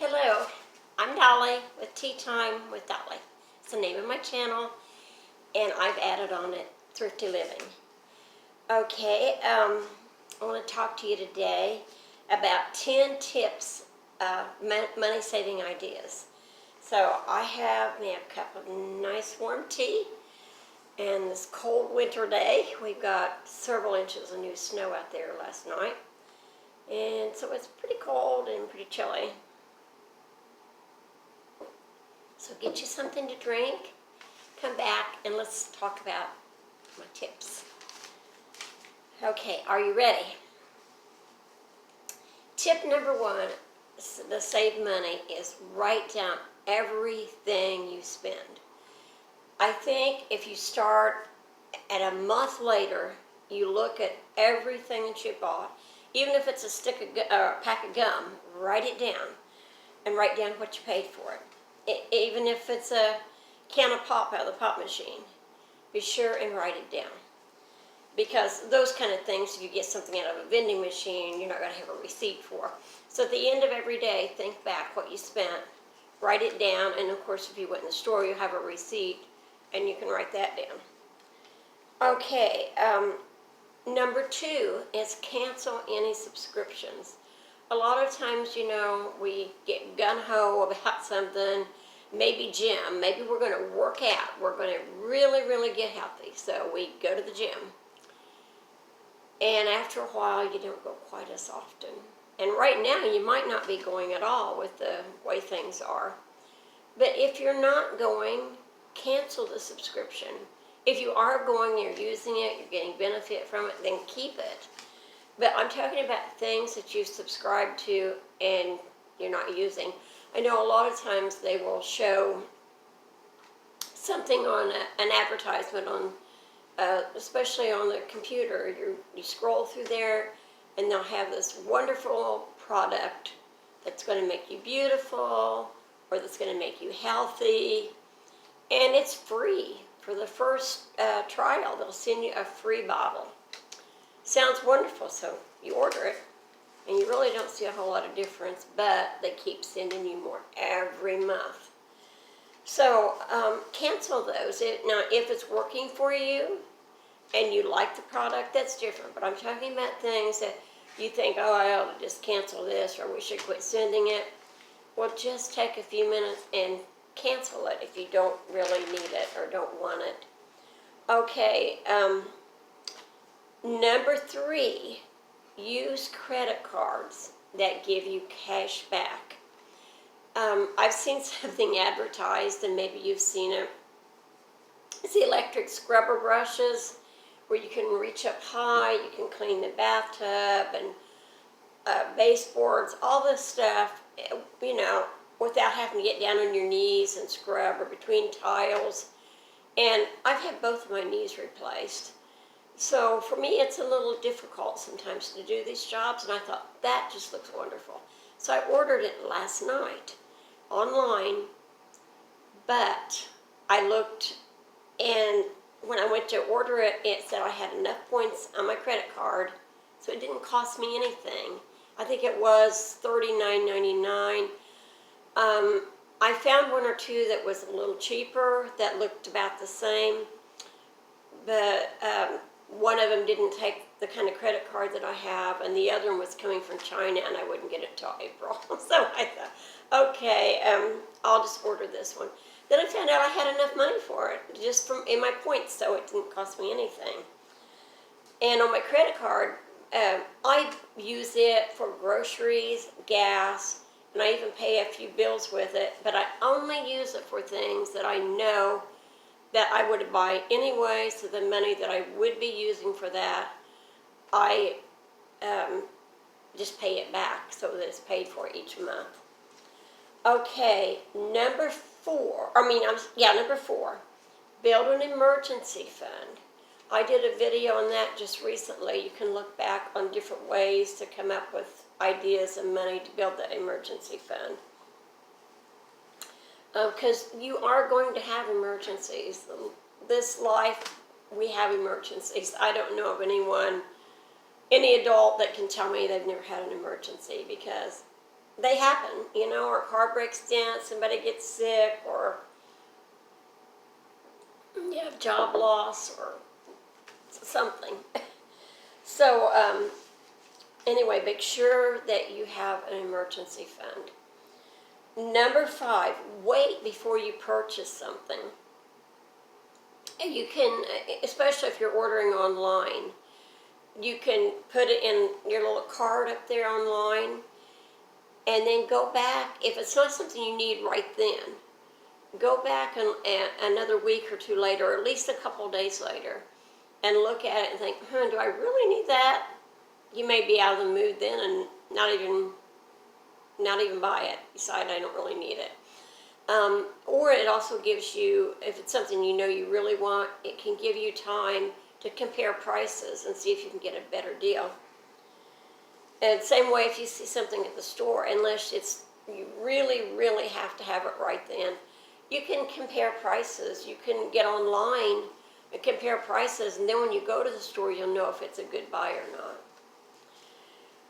Hello, I'm Dolly with Tea Time with Dolly. It's the name of my channel, and I've added on it Thrifty Living. Okay, I want to talk to you today about 10 tips, money saving ideas. So I have me a cup of nice warm tea, and this cold winter day, we've got several inches of new snow out there last night, and so it's pretty cold and pretty chilly. So get you something to drink, come back, and let's talk about my tips. Okay, are you ready? Tip number one to save money is write down everything you spend. I think if you start at a month later, you look at everything that you bought, even if it's a pack of gum, write it down and write down what you paid for it. Even if it's a can of pop out of the pop machine, be sure and write it down. Because those kind of things, if you get something out of a vending machine, you're not going to have a receipt for. So at the end of every day, think back what you spent, write it down, and of course if you went in the store, you have a receipt, and you can write that down. Okay, number two is cancel any subscriptions. A lot of times, we get gung-ho about something, maybe gym, maybe we're going to work out, we're going to really, really get healthy, so we go to the gym. And after a while, you don't go quite as often. And right now, you might not be going at all with the way things are. But if you're not going, cancel the subscription. If you are going, you're using it, you're getting benefit from it, then keep it. But I'm talking about things that you subscribe to and you're not using. I know a lot of times they will show something on an advertisement on, especially on the computer. You scroll through there and they'll have this wonderful product that's going to make you beautiful or that's going to make you healthy. And it's free. For the first trial, they'll send you a free bottle. Sounds wonderful, so you order it, and you really don't see a whole lot of difference, but they keep sending you more every month. So cancel those. Now, if it's working for you and you like the product, that's different, but I'm talking about things that you think, oh, I ought to just cancel this, or we should quit sending it. Well, just take a few minutes and cancel it if you don't really need it or don't want it. Okay, number three, use credit cards that give you cash back. I've seen something advertised, and maybe you've seen it. It's the electric scrubber brushes where you can reach up high, you can clean the bathtub and baseboards, all this stuff, without having to get down on your knees and scrub or between tiles. And I've had both of my knees replaced. So for me, it's a little difficult sometimes to do these jobs, and I thought, that just looks wonderful. So I ordered it last night online, but I looked, and when I went to order it, it said I had enough points on my credit card, so it didn't cost me anything. I think it was $39.99. I found one or two that was a little cheaper that looked about the same, but one of them didn't take the kind of credit card that I have, and the other one was coming from China, and I wouldn't get it till April. So I thought, okay, I'll just order this one. Then I found out I had enough money for it, just in my points, so it didn't cost me anything. And on my credit card, I use it for groceries, gas, and I even pay a few bills with it, but I only use it for things that I know that I would buy anyway, so the money that I would be using for that, I just pay it back so that it's paid for each month. Okay, number four, build an emergency fund. I did a video on that just recently. You can look back on different ways to come up with ideas and money to build that emergency fund. Because you are going to have emergencies. This life, we have emergencies. I don't know of any adult that can tell me they've never had an emergency, because they happen, you know, or car breaks down, somebody gets sick, or you have job loss or something. So, anyway, make sure that you have an emergency fund. Number 5, wait before you purchase something. And you can, especially if you're ordering online, you can put it in your little card up there online, and then go back. If it's not something you need right then, go back and another week or two later, or at least a couple of days later, and look at it and think, do I really need that? You may be out of the mood then and not even buy it. Decide I don't really need it. Or it also gives you, if it's something you know you really want, it can give you time to compare prices and see if you can get a better deal. And same way if you see something at the store, unless you really, really have to have it right then, you can compare prices. You can get online and compare prices, and then when you go to the store, you'll know if it's a good buy or not.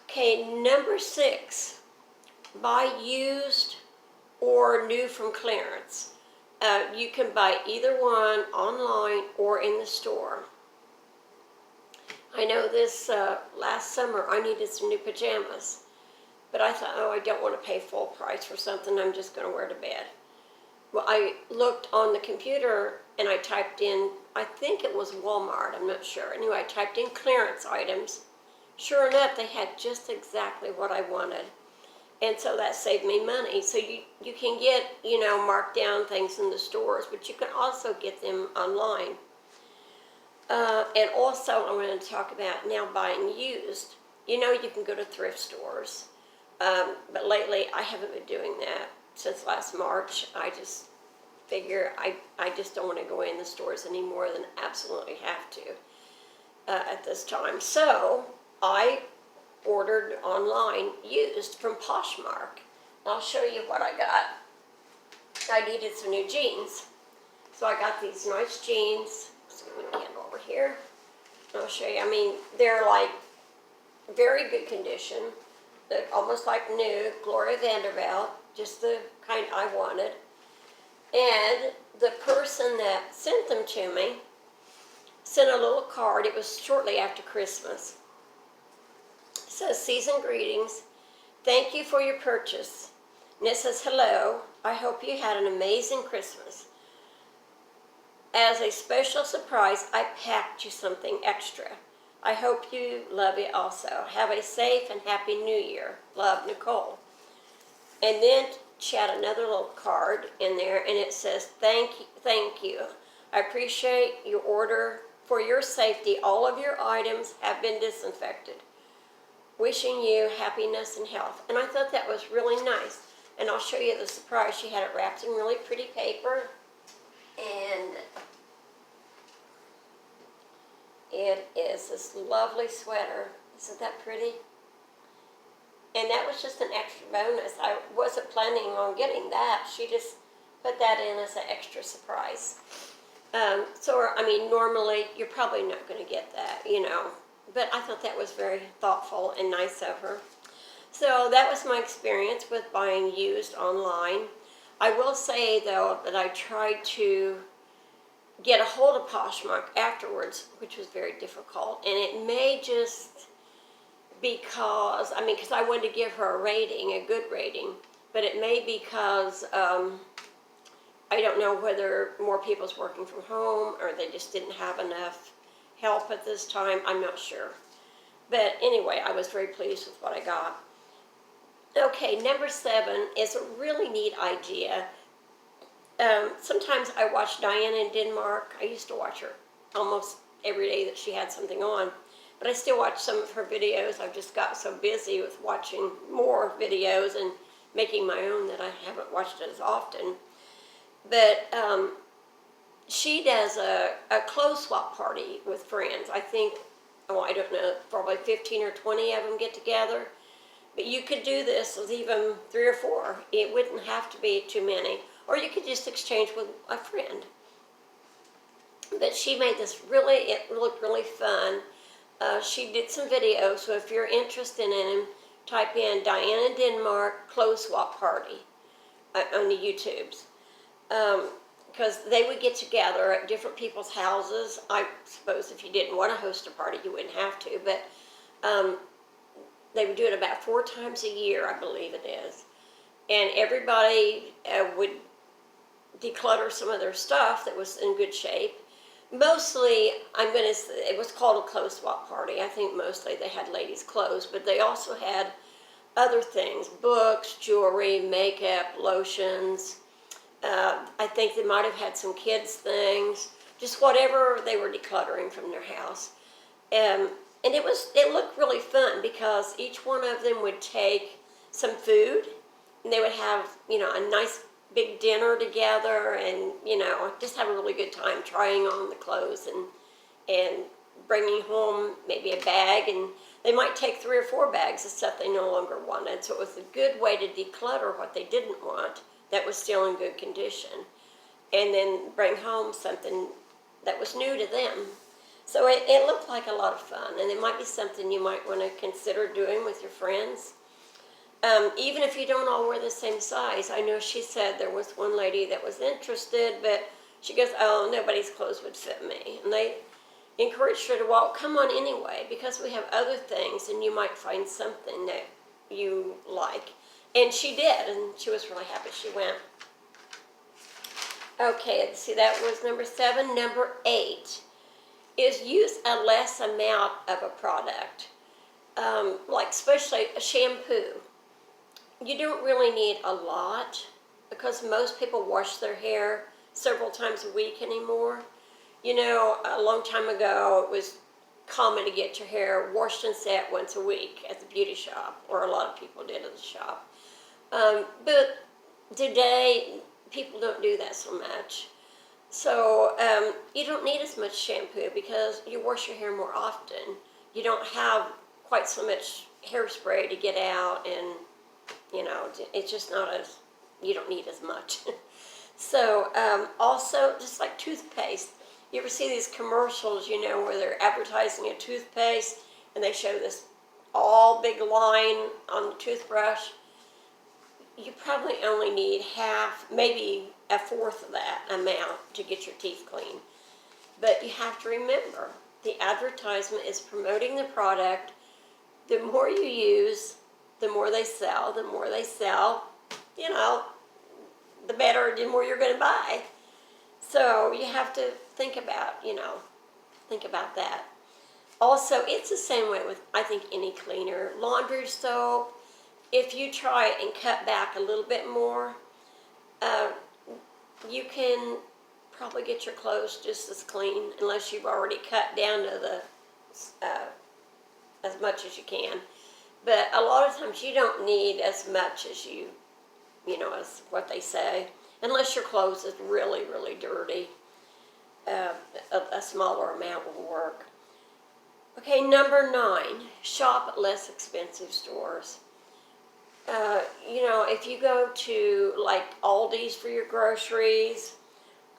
Okay, number 6, buy used or new from clearance. You can buy either one online or in the store. I know this last summer I needed some new pajamas, but I thought, I don't want to pay full price for something I'm just going to wear to bed. Well, I looked on the computer and I typed in, I think it was Walmart, I'm not sure. Anyway, I typed in clearance items. Sure enough, they had just exactly what I wanted. And so that saved me money. So you can get, marked down things in the stores, but you can also get them online. And also, I'm going to talk about now buying used. You can go to thrift stores. But lately, I haven't been doing that since last March. I just figure I just don't want to go in the stores any more than absolutely have to at this time. So I ordered online used from Poshmark. I'll show you what I got. I needed some new jeans. So I got these nice jeans. Let's get my candle over here. I'll show you. I mean, they're like very good condition. They're almost like new. Gloria Vanderbilt, just the kind I wanted. And the person that sent them to me sent a little card. It was shortly after Christmas. It says, "Season greetings. Thank you for your purchase." And it says, "Hello. I hope you had an amazing Christmas. As a special surprise, I packed you something extra. I hope you love it also. Have a safe and happy New Year. Love, Nicole." And then she had another little card in there, and it says, thank you. I appreciate your order. For your safety, all of your items have been disinfected. Wishing you happiness and health." And I thought that was really nice. And I'll show you the surprise. She had it wrapped in really pretty paper. And it is this lovely sweater. Isn't that pretty? And that was just an extra bonus. I wasn't planning on getting that. She just put that in as an extra surprise. Normally you're probably not going to get that, But I thought that was very thoughtful and nice of her. So that was my experience with buying used online. I will say, though, that I tried to get a hold of Poshmark afterwards, which was very difficult. And it may just because I wanted to give her a good rating, but it may because I don't know whether more people's working from home or they just didn't have enough help at this time. I'm not sure. But anyway, I was very pleased with what I got. Okay, number 7 is a really neat idea. Sometimes I watch Diana in Denmark. I used to watch her almost every day that she had something on. But I still watch some of her videos. I've just got so busy with watching more videos and making my own that I haven't watched it as often. But she does a clothes swap party with friends. I think, I don't know, probably 15 or 20 of them get together. But you could do this with even 3 or 4. It wouldn't have to be too many. Or you could just exchange with a friend. But she made this it looked really fun. She did some videos, so if you're interested in them, type in Diana Denmark clothes swap party on the YouTubes. Because they would get together at different people's houses. I suppose if you didn't want to host a party, you wouldn't have to, but they would do it about 4 times a year, I believe it is. And everybody would declutter some of their stuff that was in good shape. Mostly, it was called a clothes swap party. I think mostly they had ladies' clothes, but they also had other things, books, jewelry, makeup, lotions. I think they might have had some kids' things, just whatever they were decluttering from their house. And it looked really fun because each one of them would take some food, and they would have, a nice big dinner together, and, just have a really good time trying on the clothes and bringing home maybe a bag, and they might take 3 or 4 bags of stuff they no longer wanted. So it was a good way to declutter what they didn't want that was still in good condition, and then bring home something that was new to them. So it looked like a lot of fun, and it might be something you might want to consider doing with your friends. Even if you don't all wear the same size. I know she said there was one lady that was interested, but she goes, oh, nobody's clothes would fit me. And they encouraged her to, well, come on anyway, because we have other things, and you might find something that you like. And she did, and she was really happy she went. Okay, let's see, that was number 7. Number 8 is use a less amount of a product, like especially a shampoo. You don't really need a lot because most people wash their hair several times a week anymore. A long time ago, it was common to get your hair washed and set once a week at the beauty shop, or a lot of people did at the shop. But today, people don't do that so much. So you don't need as much shampoo because you wash your hair more often. You don't have quite so much hairspray to get out, and it's just you don't need as much. So also, just like toothpaste, you ever see these commercials, where they're advertising a toothpaste and they show this all big line on the toothbrush? You probably only need half, maybe a fourth of that amount to get your teeth clean. But you have to remember, the advertisement is promoting the product. The more you use, the more they sell. The more they sell, the better, the more you're going to buy. So you have to think about that. Also, it's the same way with, I think, any cleaner. Laundry soap, if you try and cut back a little bit more, you can probably get your clothes just as clean, unless you've already cut down to as much as you can. But a lot of times you don't need as much as as what they say, unless your clothes is really, really dirty. A smaller amount will work. Okay, number 9, shop at less expensive stores. If you go to like Aldi's for your groceries,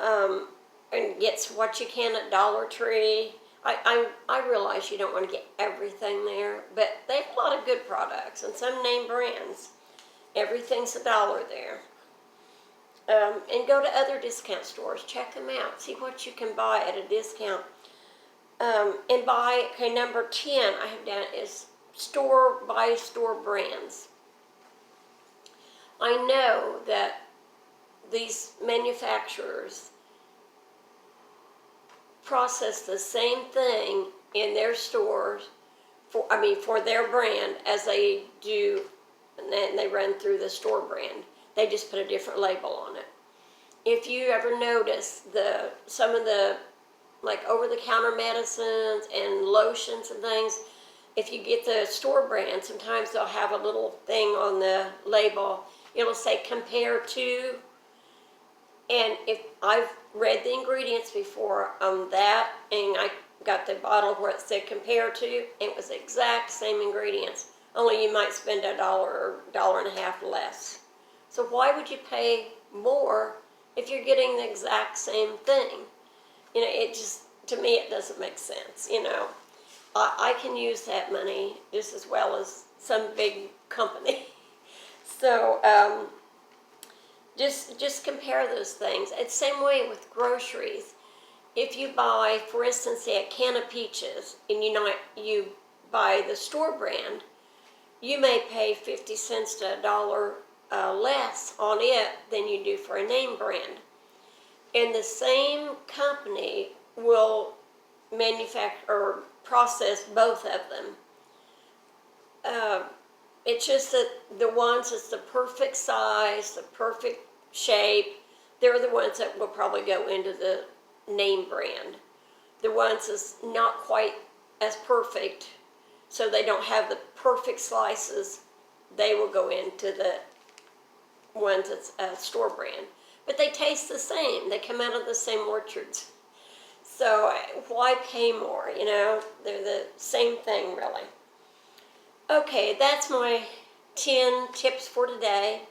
and get what you can at Dollar Tree, I realize you don't want to get everything there, but they have a lot of good products and some name brands. Everything's $1 there. And go to other discount stores, check them out, see what you can buy at a discount. And buy, number 10 I have down is buy store brands. I know that these manufacturers process the same thing in their stores for their brand as they do, and then they run through the store brand. They just put a different label on it. If you ever notice some of the like over-the-counter medicines and lotions and things, if you get the store brand, sometimes they'll have a little thing on the label. It'll say compare to, and if I've read the ingredients before on that, and I got the bottle where it said compare to, it was the exact same ingredients, only you might spend $1 or $1.50 less. So why would you pay more if you're getting the exact same thing? It just, to me, it doesn't make sense, I can use that money just as well as some big company. So just compare those things. It's the same way with groceries. If you buy, for instance, say a can of peaches, and you buy the store brand, you may pay 50 cents to $1 less on it than you do for a name brand. And the same company will manufacture or process both of them. It's just that the ones that's the perfect size, the perfect shape, they're the ones that will probably go into the name brand. The ones that's not quite as perfect, so they don't have the perfect slices, they will go into the ones that's store brand. But they taste the same. They come out of the same orchards. So why pay more, you know? They're the same thing, really. Okay, that's my 10 tips for today.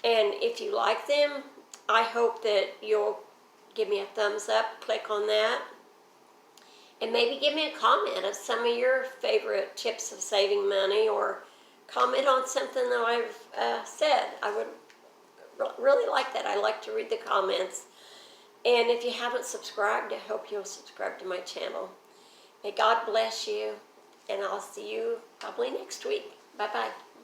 And if you like them, I hope that you'll give me a thumbs up, click on that, and maybe give me a comment of some of your favorite tips of saving money, or comment on something that I've said. I would really like that. I like to read the comments. And if you haven't subscribed, I hope you'll subscribe to my channel. May God bless you, and I'll see you probably next week. Bye-bye.